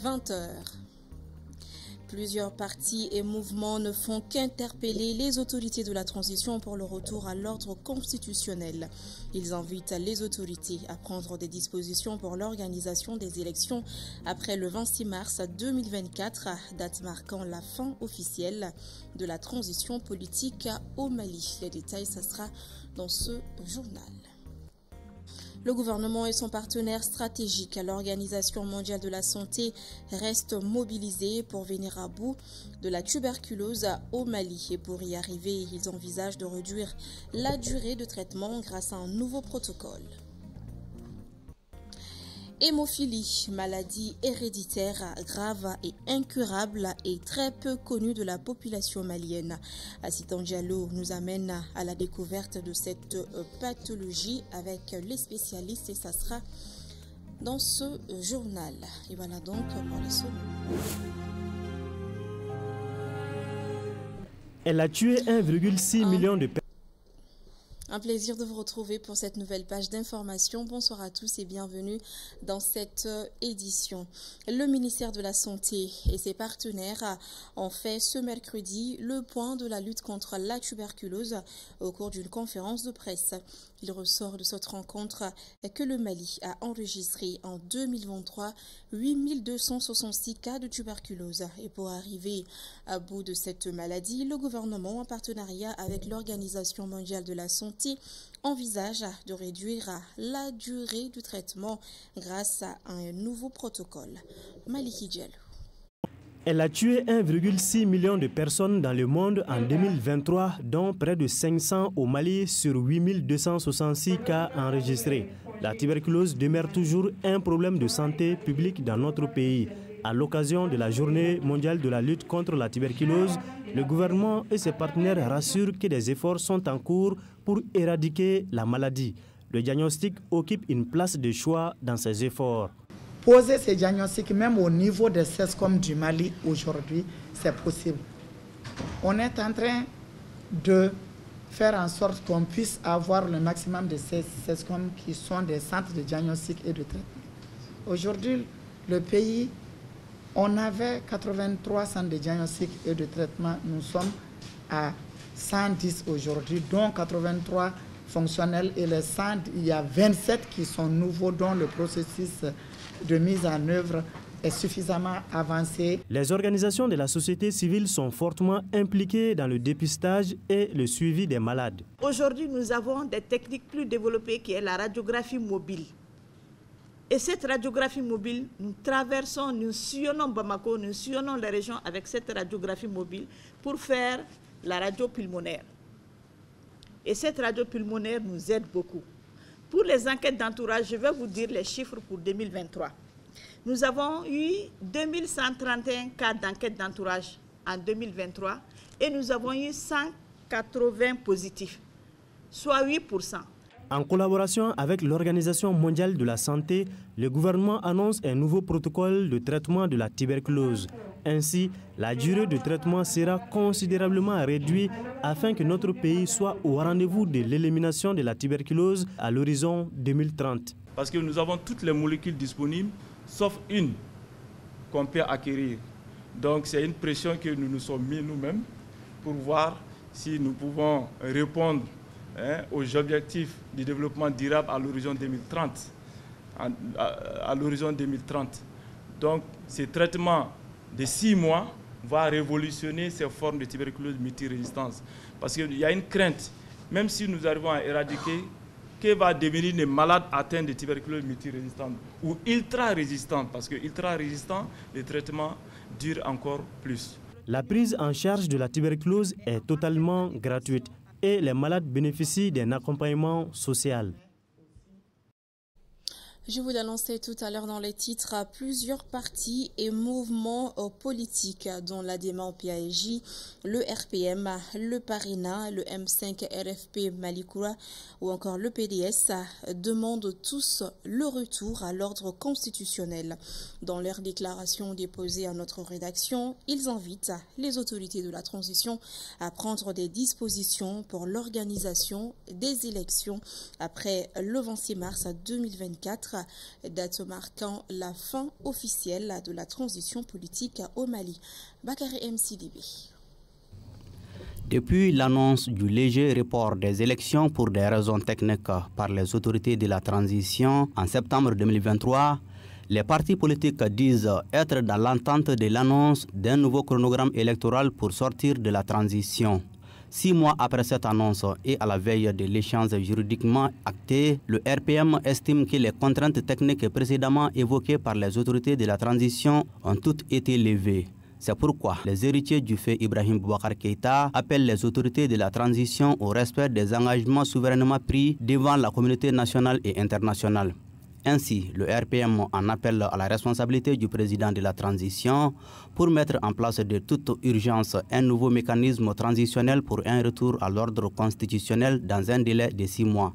20 h. Plusieurs partis et mouvements ne font qu'interpeller les autorités de la transition pour le retour à l'ordre constitutionnel. Ils invitent les autorités à prendre des dispositions pour l'organisation des élections après le 26 mars 2024, date marquant la fin officielle de la transition politique au Mali. Les détails, ça sera dans ce journal. Le gouvernement et son partenaire stratégique, l'Organisation mondiale de la santé, restent mobilisés pour venir à bout de la tuberculose au Mali. Et pour y arriver, ils envisagent de réduire la durée de traitement grâce à un nouveau protocole. Hémophilie, maladie héréditaire grave et incurable et très peu connue de la population malienne. Assitan Diallo nous amène à la découverte de cette pathologie avec les spécialistes et ça sera dans ce journal. Et voilà donc pour les soins. Elle a tué 1,6 million de personnes. Un plaisir de vous retrouver pour cette nouvelle page d'information. Bonsoir à tous et bienvenue dans cette édition. Le ministère de la Santé et ses partenaires ont fait ce mercredi le point de la lutte contre la tuberculose au cours d'une conférence de presse. Il ressort de cette rencontre que le Mali a enregistré en 2023 8266 cas de tuberculose. Et pour arriver à bout de cette maladie, le gouvernement, en partenariat avec l'Organisation mondiale de la santé, envisage de réduire la durée du traitement grâce à un nouveau protocole. Maliki Diallo. Elle a tué 1,6 million de personnes dans le monde en 2023, dont près de 500 au Mali sur 8266 cas enregistrés. La tuberculose demeure toujours un problème de santé publique dans notre pays. À l'occasion de la Journée mondiale de la lutte contre la tuberculose, le gouvernement et ses partenaires rassurent que des efforts sont en cours pour éradiquer la maladie. Le diagnostic occupe une place de choix dans ces efforts. Poser ces diagnostics, même au niveau des CESCOM du Mali aujourd'hui, c'est possible. On est en train de faire en sorte qu'on puisse avoir le maximum de ces CESCOM qui sont des centres de diagnostic et de traitement. Aujourd'hui, le pays, on avait 83 centres de diagnostic et de traitement. Nous sommes à 110 aujourd'hui, dont 83 fonctionnels et les 100, il y a 27 qui sont nouveaux, dont le processus de mise en œuvre est suffisamment avancé. Les organisations de la société civile sont fortement impliquées dans le dépistage et le suivi des malades. Aujourd'hui, nous avons des techniques plus développées qui est la radiographie mobile. Et cette radiographie mobile, nous traversons, nous sillonnons Bamako, nous sillonnons les régions avec cette radiographie mobile pour faire la radio pulmonaire. Et cette radio pulmonaire nous aide beaucoup. Pour les enquêtes d'entourage, je vais vous dire les chiffres pour 2023. Nous avons eu 2131 cas d'enquête d'entourage en 2023 et nous avons eu 180 positifs, soit 8%. En collaboration avec l'Organisation mondiale de la santé, le gouvernement annonce un nouveau protocole de traitement de la tuberculose. Ainsi, la durée de traitement sera considérablement réduite afin que notre pays soit au rendez-vous de l'élimination de la tuberculose à l'horizon 2030. Parce que nous avons toutes les molécules disponibles, sauf une qu'on peut acquérir. Donc c'est une pression que nous nous sommes mis nous-mêmes pour voir si nous pouvons répondre aux objectifs du développement durable à l'horizon 2030. À l'horizon 2030. Donc, ce traitement de 6 mois va révolutionner ces formes de tuberculose multirésistance. Parce qu'il y a une crainte, même si nous arrivons à éradiquer, que va devenir les malades atteints de tuberculose multirésistante ou ultra-résistante. Parce que ultra-résistant, le traitement dure encore plus. La prise en charge de la tuberculose est totalement gratuite et les malades bénéficient d'un accompagnement social. Je vous l'annonçais tout à l'heure dans les titres, plusieurs partis et mouvements politiques, dont l'ADEMA PAEJ, le RPM, le PARENA, le M5 RFP Malikoura ou encore le PDS, demandent tous le retour à l'ordre constitutionnel. Dans leur déclaration déposée à notre rédaction, ils invitent les autorités de la transition à prendre des dispositions pour l'organisation des élections après le 26 mars 2024. date marquant la fin officielle de la transition politique au Mali. Bakary MCDB. Depuis l'annonce du léger report des élections pour des raisons techniques par les autorités de la transition en septembre 2023, les partis politiques disent être dans l'attente de l'annonce d'un nouveau chronogramme électoral pour sortir de la transition. 6 mois après cette annonce et à la veille de l'échéance juridiquement actée, le RPM estime que les contraintes techniques précédemment évoquées par les autorités de la transition ont toutes été levées. C'est pourquoi les héritiers du fait Ibrahim Boubacar Keïta appellent les autorités de la transition au respect des engagements souverainement pris devant la communauté nationale et internationale. Ainsi, le RPM en appelle à la responsabilité du président de la transition pour mettre en place de toute urgence un nouveau mécanisme transitionnel pour un retour à l'ordre constitutionnel dans un délai de 6 mois.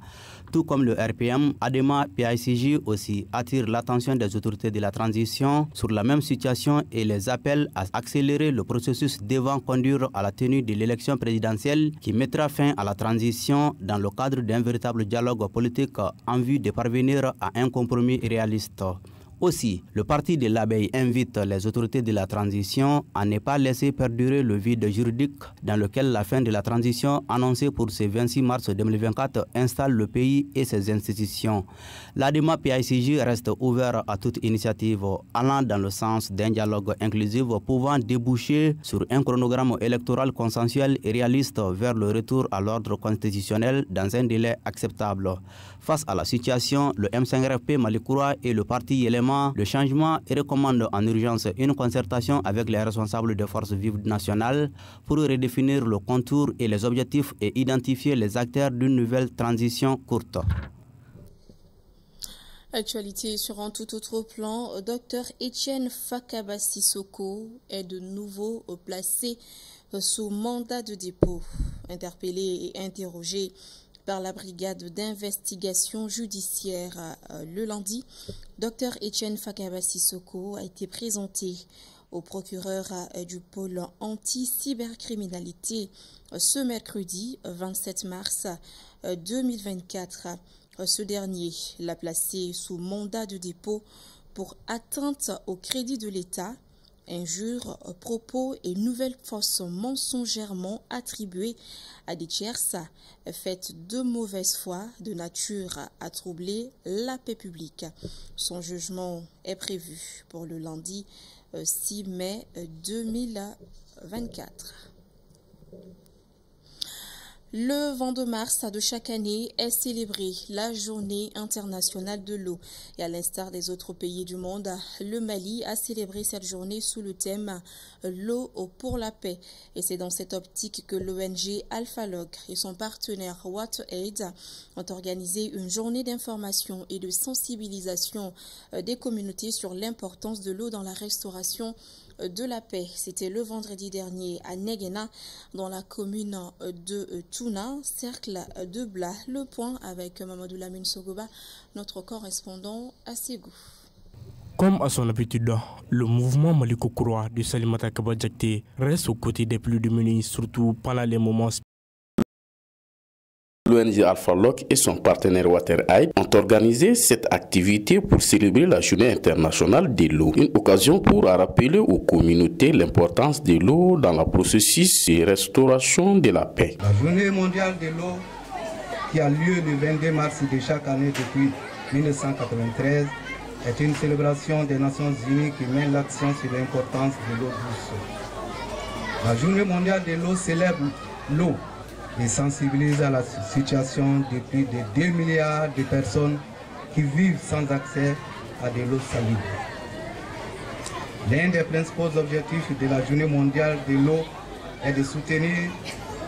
Tout comme le RPM, ADEMA PAICJ aussi attire l'attention des autorités de la transition sur la même situation et les appelle à accélérer le processus devant conduire à la tenue de l'élection présidentielle qui mettra fin à la transition dans le cadre d'un véritable dialogue politique en vue de parvenir à un compromis réaliste. Aussi, le parti de l'abeille invite les autorités de la transition à ne pas laisser perdurer le vide juridique dans lequel la fin de la transition annoncée pour ce 26 mars 2024 installe le pays et ses institutions. L'ADEMA PAICJ reste ouvert à toute initiative allant dans le sens d'un dialogue inclusif pouvant déboucher sur un chronogramme électoral consensuel et réaliste vers le retour à l'ordre constitutionnel dans un délai acceptable. Face à la situation, le M5RFP Malikoura et le parti Yéléma le changement et recommande en urgence une concertation avec les responsables des forces vives nationales pour redéfinir le contour et les objectifs et identifier les acteurs d'une nouvelle transition courte. Actualité sur un tout autre plan, Dr Etienne Fakaba Sissoko est de nouveau placé sous mandat de dépôt. Interpellé et interrogé par la brigade d'investigation judiciaire le lundi, Dr Etienne Fakaba Sissoko a été présenté au procureur du pôle anti-cybercriminalité ce mercredi 27 mars 2024. Ce dernier l'a placé sous mandat de dépôt pour atteinte au crédit de l'État, injures, propos et nouvelles fausses mensongèrement attribuées à des tierces, faites de mauvaise foi de nature à troubler la paix publique. Son jugement est prévu pour le lundi 6 mai 2024. Le 22 mars de chaque année est célébrée la Journée internationale de l'eau. Et à l'instar des autres pays du monde, le Mali a célébré cette journée sous le thème « L'eau pour la paix ». Et c'est dans cette optique que l'ONG Alphalog et son partenaire WaterAid ont organisé une journée d'information et de sensibilisation des communautés sur l'importance de l'eau dans la restauration de la paix. C'était le vendredi dernier à Negena, dans la commune de Touna, cercle de Bla. Le point avec Mamadou Lamine Sogoba, notre correspondant à Ségou. Comme à son habitude, le mouvement Maliko Kouroua de Salimata Kabadjakte reste aux côtés des plus démunis, surtout pendant les moments. L'ONG Alphalog et son partenaire WaterAid ont organisé cette activité pour célébrer la Journée internationale de l'eau. Une occasion pour rappeler aux communautés l'importance de l'eau dans le processus de restauration de la paix. La Journée mondiale de l'eau, qui a lieu le 22 mars de chaque année depuis 1993, est une célébration des Nations Unies qui met l'accent sur l'importance de l'eau douce. La Journée mondiale de l'eau célèbre l'eau et sensibilise à la situation de plus de 2 milliards de personnes qui vivent sans accès à de l'eau salubre. L'un des principaux objectifs de la Journée mondiale de l'eau est de soutenir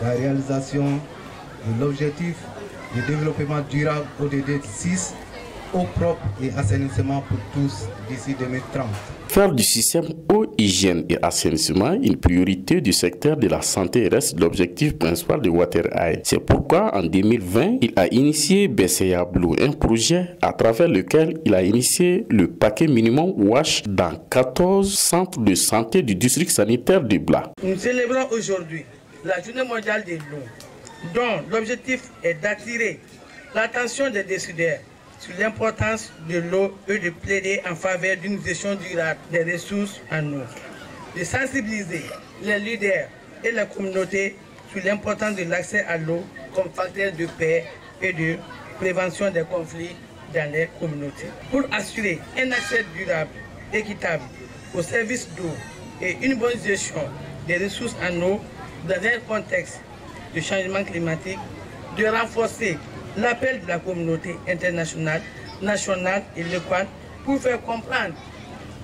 la réalisation de l'objectif de développement durable ODD 6, eau propre et assainissement pour tous d'ici 2030. Faire du système eau, hygiène et assainissement une priorité du secteur de la santé reste l'objectif principal de WaterAid. C'est pourquoi en 2020, il a initié BCA Blue, un projet à travers lequel il a initié le paquet minimum WASH dans 14 centres de santé du district sanitaire de Bla. Nous célébrons aujourd'hui la Journée mondiale de l'eau, dont l'objectif est d'attirer l'attention des décideurs sur l'importance de l'eau et de plaider en faveur d'une gestion durable des ressources en eau. De sensibiliser les leaders et la communauté sur l'importance de l'accès à l'eau comme facteur de paix et de prévention des conflits dans les communautés. Pour assurer un accès durable, équitable aux services d'eau et une bonne gestion des ressources en eau dans un contexte de changement climatique, de renforcer l'appel de la communauté internationale, nationale et locale pour faire comprendre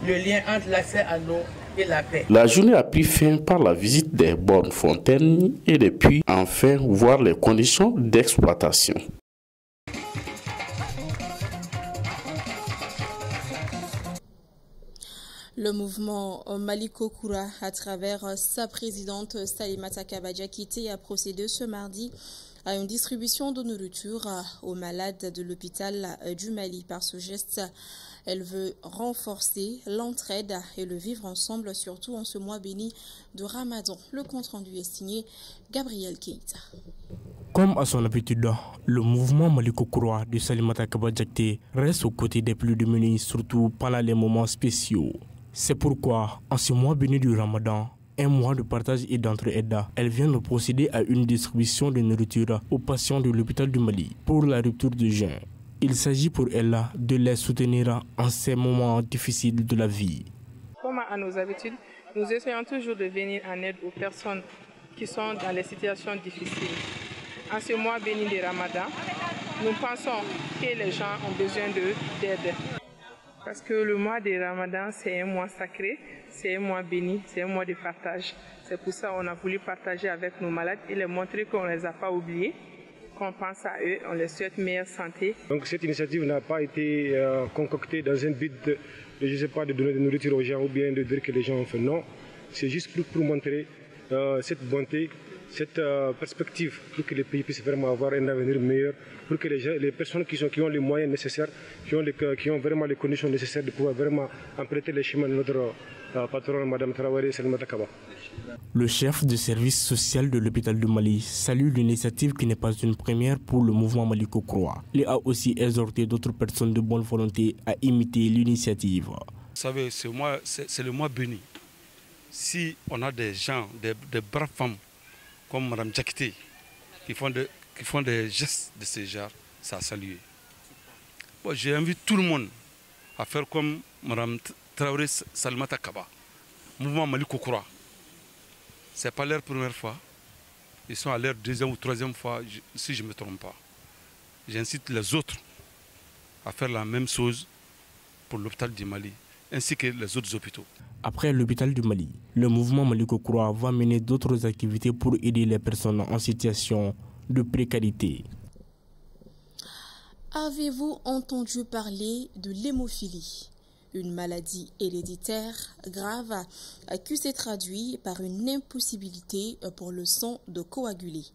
le lien entre l'accès à l'eau et la paix. La journée a pris fin par la visite des bornes fontaines et des puits, enfin voir les conditions d'exploitation. Le mouvement Maliko Koura, à travers sa présidente Salimata Kabadjakite, a procédé ce mardi à une distribution de nourriture aux malades de l'hôpital du Mali. Par ce geste, elle veut renforcer l'entraide et le vivre ensemble, surtout en ce mois béni de Ramadan. Le compte-rendu est signé Gabriel Keita. Comme à son habitude, le mouvement Maliko Koura de Salimata Kabadjakite reste aux côtés des plus démunis, surtout pendant les moments spéciaux. C'est pourquoi, en ce mois béni du Ramadan, un mois de partage et d'entraide, elle vient de procéder à une distribution de nourriture aux patients de l'hôpital du Mali pour la rupture de jeûne. Il s'agit pour elle de les soutenir en ces moments difficiles de la vie. Comme à nos habitudes, nous essayons toujours de venir en aide aux personnes qui sont dans les situations difficiles. En ce mois béni du Ramadan, nous pensons que les gens ont besoin d'aide. Parce que le mois de Ramadan, c'est un mois sacré, c'est un mois béni, c'est un mois de partage. C'est pour ça qu'on a voulu partager avec nos malades et leur montrer qu'on ne les a pas oubliés, qu'on pense à eux, on les souhaite meilleure santé. Donc cette initiative n'a pas été concoctée dans un but de, je sais pas, de donner de nourriture aux gens ou bien de dire que les gens ont fait. Non, c'est juste pour montrer cette bonté, cette perspective pour que les pays puissent vraiment avoir un avenir meilleur, pour que les personnes qui ont les moyens nécessaires, qui ont vraiment les conditions nécessaires de pouvoir vraiment emprunter les chemins de notre patronne, Mme Traoré Salimata Kaba. Le chef de service social de l'hôpital du Mali salue l'initiative qui n'est pas une première pour le mouvement Maliko Koura. Il a aussi exhorté d'autres personnes de bonne volonté à imiter l'initiative. Vous savez, c'est le mois béni. Si on a des gens, des braves femmes comme Mme Jakite qui font des gestes de ce genre, ça a salué. Bon, j'invite tout le monde à faire comme Mme Traoré Salimata Kaba, mouvement Maliko Koura. Ce n'est pas leur première fois. Ils sont à leur deuxième ou troisième fois, si je ne me trompe pas. J'incite les autres à faire la même chose pour l'hôpital du Mali, ainsi que les autres hôpitaux. Après l'hôpital du Mali, le mouvement Maliko Koura va mener d'autres activités pour aider les personnes en situation de précarité. Avez-vous entendu parler de l'hémophilie ? Une maladie héréditaire grave qui s'est traduite par une impossibilité pour le sang de coaguler.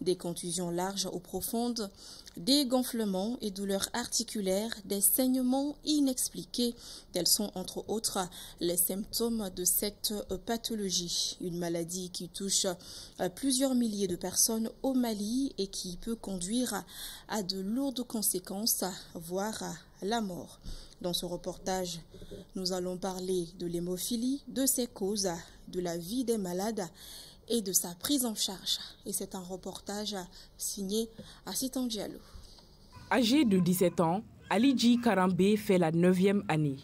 Des contusions larges ou profondes, des gonflements et douleurs articulaires, des saignements inexpliqués, tels sont entre autres les symptômes de cette pathologie. Une maladie qui touche plusieurs milliers de personnes au Mali et qui peut conduire à de lourdes conséquences, voire à la mort. Dans ce reportage, nous allons parler de l'hémophilie, de ses causes, de la vie des malades et de sa prise en charge. Et c'est un reportage signé Assitan Diallo. Âgé de 17 ans, Alidji Karambé fait la 9e année.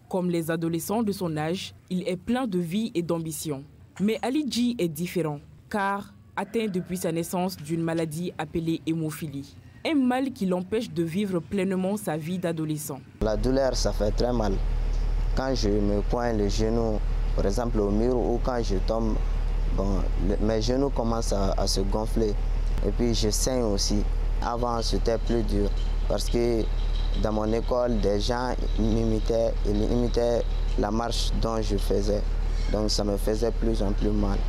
Comme les adolescents de son âge, il est plein de vie et d'ambition. Mais Alidji est différent, car atteint depuis sa naissance d'une maladie appelée hémophilie. Un mal qui l'empêche de vivre pleinement sa vie d'adolescent. La douleur, ça fait très mal. Quand je me pointe le genou, par exemple au mur, ou quand je tombe, mes genoux commencent à se gonfler. Et puis je saigne aussi. Avant, c'était plus dur parce que dans mon école, des gens imitaient la marche dont je faisais. Donc ça me faisait plus en plus mal.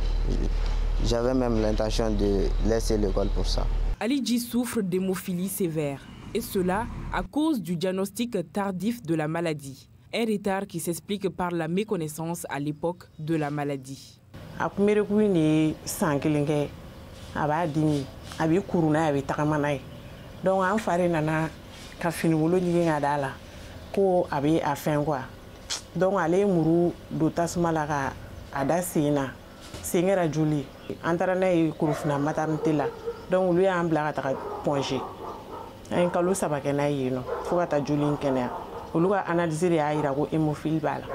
J'avais même l'intention de laisser l'école pour ça. Alidji souffre d'hémophilie sévère, et cela à cause du diagnostic tardif de la maladie. Un retard qui s'explique par la méconnaissance à l'époque de la maladie. Donc en fare nana ka finiwolo ɲigin ka da la ko a bɛ a fɛn quoi donc ale ye muru don tasuma la ka a da sen na sen kɛra joli an taara n'a ye Korofina maternité la donc olu y'an bila ka taga Pongé an ye kalo 3 kɛ n'a ye yen nɔ fo ka taa joli in kɛnɛya olu ka analyse de y'a yira ko hémophile b'a la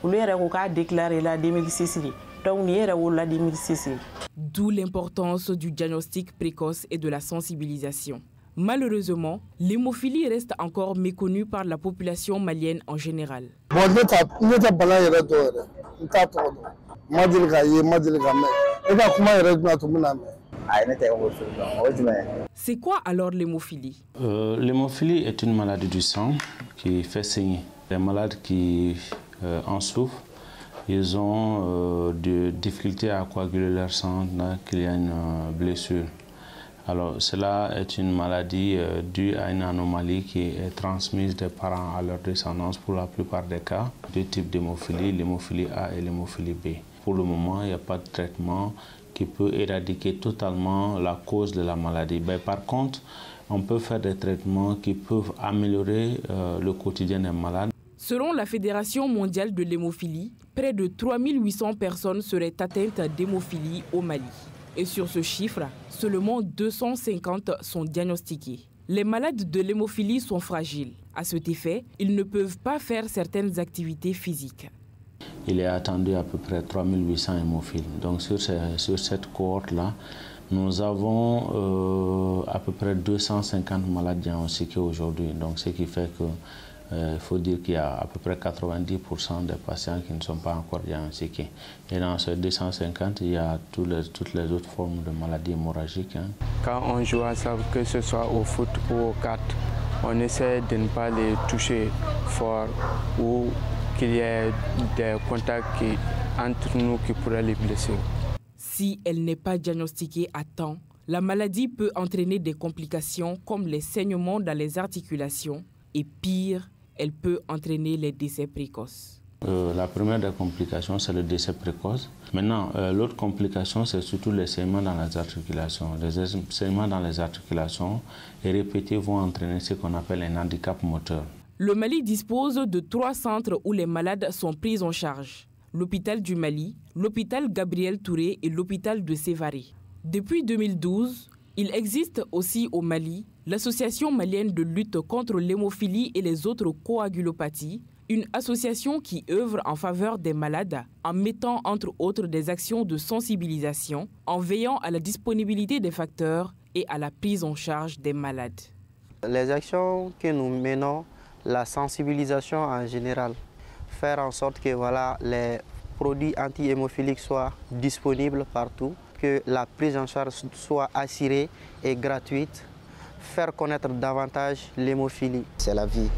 olu yɛrɛ ko k'a déclaré la 2006 de donc nin yɛrɛ wolola 2006. D'où l'importance du diagnostic précoce et de la sensibilisation. Malheureusement, l'hémophilie reste encore méconnue par la population malienne en général. C'est quoi alors l'hémophilie? L'hémophilie est une maladie du sang qui fait saigner. Les malades qui en souffrent, ils ont des difficultés à coaguler leur sang qu'il y a une blessure. Alors cela est une maladie due à une anomalie qui est transmise des parents à leur descendance pour la plupart des cas. Deux types d'hémophilie, l'hémophilie A et l'hémophilie B. Pour le moment, il n'y a pas de traitement qui peut éradiquer totalement la cause de la maladie. Mais par contre, on peut faire des traitements qui peuvent améliorer le quotidien des malades. Selon la Fédération mondiale de l'hémophilie, près de 3800 personnes seraient atteintes d'hémophilie au Mali. Et sur ce chiffre, seulement 250 sont diagnostiqués. Les malades de l'hémophilie sont fragiles. À cet effet, ils ne peuvent pas faire certaines activités physiques. Il est attendu à peu près 3800 hémophiles. Donc sur cette cohorte-là, nous avons à peu près 250 malades diagnostiqués aujourd'hui. Donc ce qui fait que il faut dire qu'il y a à peu près 90% des patients qui ne sont pas encore diagnostiqués. Et dans ces 250, il y a toutes les autres formes de maladies hémorragiques. Quand on joue ensemble, que ce soit au foot ou aux cartes, on essaie de ne pas les toucher fort ou qu'il y ait des contacts entre nous qui pourraient les blesser. Si elle n'est pas diagnostiquée à temps, la maladie peut entraîner des complications comme les saignements dans les articulations et pire, elle peut entraîner les décès précoces. La première des complications, c'est le décès précoce. Maintenant, l'autre complication, c'est surtout les saignements dans les articulations. Les saignements dans les articulations et répétés vont entraîner ce qu'on appelle un handicap moteur. Le Mali dispose de 3 centres où les malades sont pris en charge. L'hôpital du Mali, l'hôpital Gabriel Touré et l'hôpital de Sévaré. Depuis 2012, il existe aussi au Mali l'Association malienne de lutte contre l'hémophilie et les autres coagulopathies, une association qui œuvre en faveur des malades en mettant entre autres des actions de sensibilisation, en veillant à la disponibilité des facteurs et à la prise en charge des malades. Les actions que nous menons, la sensibilisation en général, faire en sorte que les produits anti-hémophiliques soient disponibles partout, que la prise en charge soit assurée et gratuite, faire connaître davantage l'hémophilie. C'est la vie.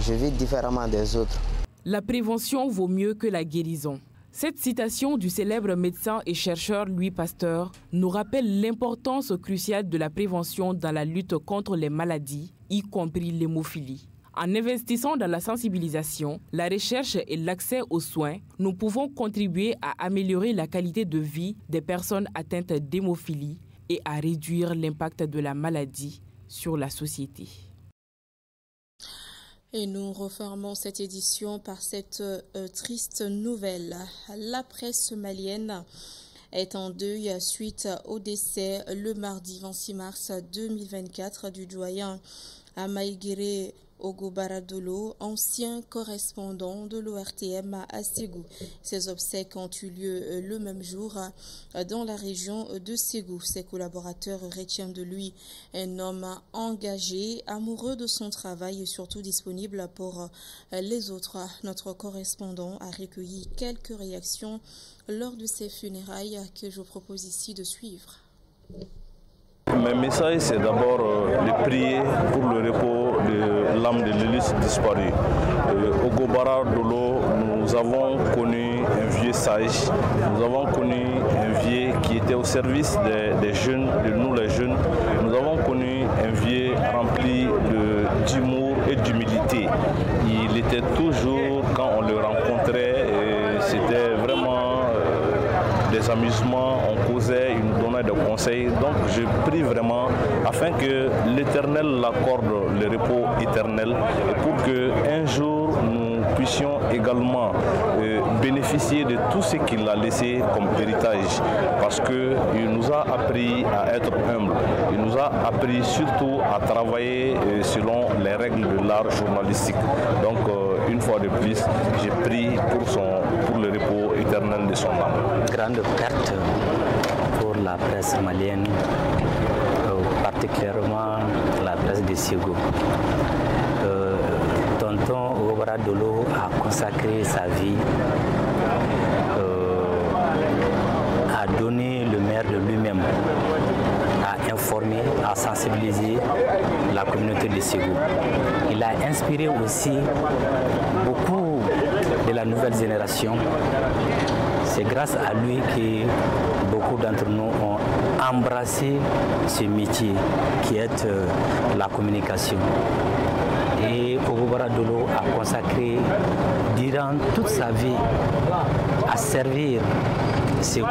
Je vis différemment des autres. La prévention vaut mieux que la guérison. Cette citation du célèbre médecin et chercheur Louis Pasteur nous rappelle l'importance cruciale de la prévention dans la lutte contre les maladies, y compris l'hémophilie. En investissant dans la sensibilisation, la recherche et l'accès aux soins, nous pouvons contribuer à améliorer la qualité de vie des personnes atteintes d'hémophilie et à réduire l'impact de la maladie sur la société. Et nous refermons cette édition par cette triste nouvelle. La presse malienne est en deuil suite au décès le mardi 26 mars 2024 du doyen Amaïgiré Ogobaradolo, ancien correspondant de l'ORTM à Ségou. Ces obsèques ont eu lieu le même jour dans la région de Ségou. Ses collaborateurs retiennent de lui un homme engagé, amoureux de son travail et surtout disponible pour les autres. Notre correspondant a recueilli quelques réactions lors de ces funérailles que je vous propose ici de suivre. Mes messages, c'est d'abord de prier pour le repos de l'âme de l'illustre disparu. Ogobara Dolo, nous avons connu un vieux sage, nous avons connu un vieux qui était au service des jeunes, de nous les jeunes. Nous avons connu un vieux rempli d'humour et d'humilité. Il était toujours, quand on le rencontrait, c'était vraiment des amis amusement, on causait, il nous donnait des conseils. Donc je prie vraiment afin que l'Éternel l'accorde le repos éternel et pour qu'un jour nous puissions également bénéficier de tout ce qu'il a laissé comme héritage, parce qu'il nous a appris à être humble, il nous a appris surtout à travailler selon les règles de l'art journalistique. Donc une fois de plus, j'ai prié pour le repos éternel de son âme. Grande perte pour la presse malienne, particulièrement la presse de Ségou. Tonton Obara Dolo a consacré sa vie à donner le meilleur de lui-même, à informer, à sensibiliser la communauté de Ségou. Il a inspiré aussi beaucoup de la nouvelle génération. C'est grâce à lui que beaucoup d'entre nous ont embrassé ce métier qui est la communication. Et Obara Dolo a consacré durant toute sa vie à servir Ségou.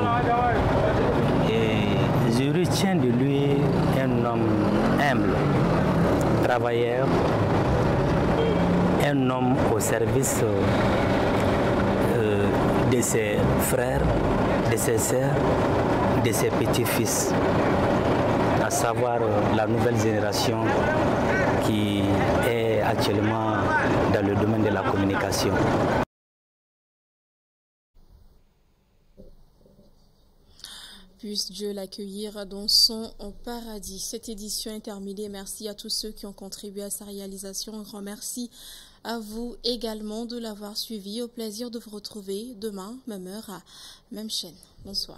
Et je retiens de lui un homme humble, travailleur, un homme au service de ses frères, de ses sœurs, de ses petits-fils, à savoir la nouvelle génération qui est actuellement dans le domaine de la communication. Puisse Dieu l'accueillir dans son paradis. Cette édition est terminée. Merci à tous ceux qui ont contribué à sa réalisation. Un grand merci à vous également de l'avoir suivi. Au plaisir de vous retrouver demain, même heure, à même chaîne. Bonsoir.